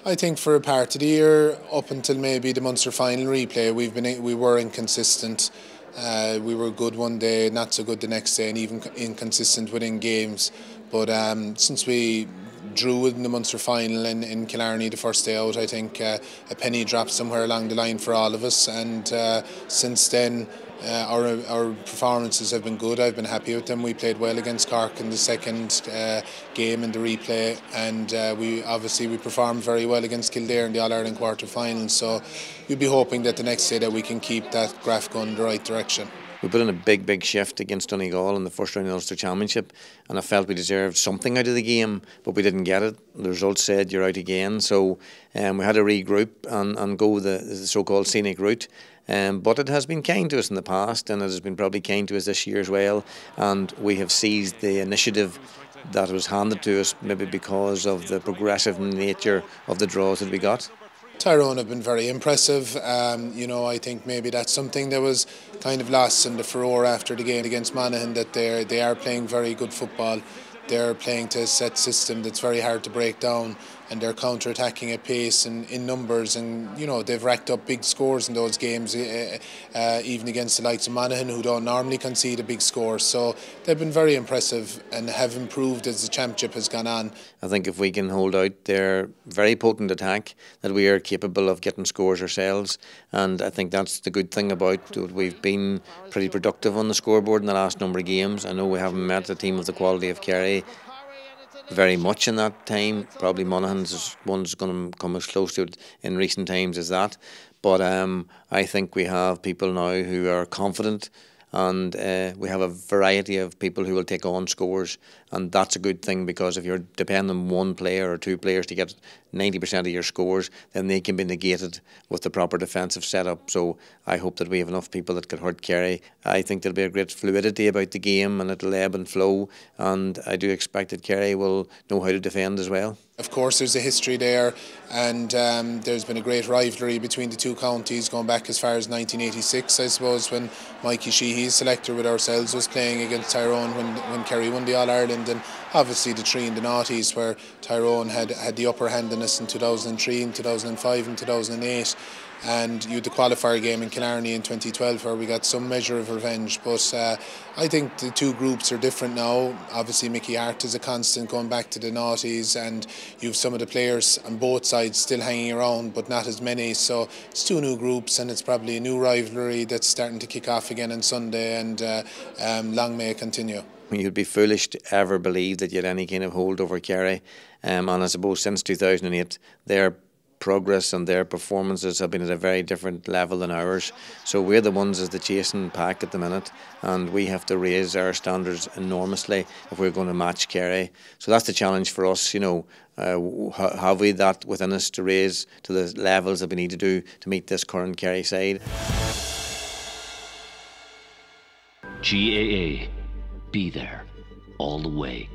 I think for a part of the year, up until maybe the Munster final replay, we were inconsistent. We were good one day, not so good the next day, and even inconsistent within games. But since we drew in the Munster final in Killarney the first day out, I think a penny dropped somewhere along the line for all of us. And since then, our performances have been good. I've been happy with them. We played well against Cork in the second game in the replay, and we performed very well against Kildare in the All-Ireland quarter-final. So we'll be hoping that the next day that we can keep that graph going in the right direction. We put in a big shift against Donegal in the first round of the Ulster Championship, and I felt we deserved something out of the game, but we didn't get it. The results said you're out again, so we had to regroup and go the so-called scenic route. But it has been kind to us in the past, and it has been probably kind to us this year as well, and we have seized the initiative that was handed to us, maybe because of the progressive nature of the draws that we got. Tyrone have been very impressive. I think maybe that's something that was kind of lost in the furore after the game against Monaghan, that they are playing very good football. They're playing to a set system that's very hard to break down, and they're counter-attacking at pace and in numbers, and they've racked up big scores in those games, even against the likes of Monaghan, who don't normally concede a big score. So they've been very impressive and have improved as the championship has gone on. I think if we can hold out their very potent attack, that we are capable of getting scores ourselves, and I think that's the good thing about it. We've been pretty productive on the scoreboard in the last number of games. I know we haven't met a team of the quality of Kerry very much in that time. Probably Monaghan's one's going to come as close to it in recent times as that. But I think we have people now who are confident, and we have a variety of people who will take on scores, and that's a good thing, because if you're depending on one player or two players to get 90% of your scores, then they can be negated with the proper defensive setup. So I hope that we have enough people that could hurt Kerry. I think there'll be a great fluidity about the game, and it'll ebb and flow, and I do expect that Kerry will know how to defend as well. Of course, there's a history there, and there's been a great rivalry between the two counties going back as far as 1986, I suppose, when Mikey Sheehy's selector with ourselves was playing against Tyrone when Kerry won the All-Ireland, and obviously the three in the noughties, where Tyrone had the upper hand in us in 2003, in 2005 and 2008. And you had the qualifier game in Killarney in 2012 where we got some measure of revenge. But I think the two groups are different now. Obviously Mickey Harte is a constant going back to the noughties, and you have some of the players on both sides still hanging around, but not as many. So it's two new groups, and it's probably a new rivalry that's starting to kick off again on Sunday, and long may it continue. You'd be foolish to ever believe that you had any kind of hold over Kerry, and I suppose since 2008 their progress and their performances have been at a very different level than ours. So we're the ones as the chasing pack at the minute, and we have to raise our standards enormously if we're going to match Kerry. So that's the challenge for us, have we that within us to raise to the levels that we need to do to meet this current Kerry side. GAA, be there all the way.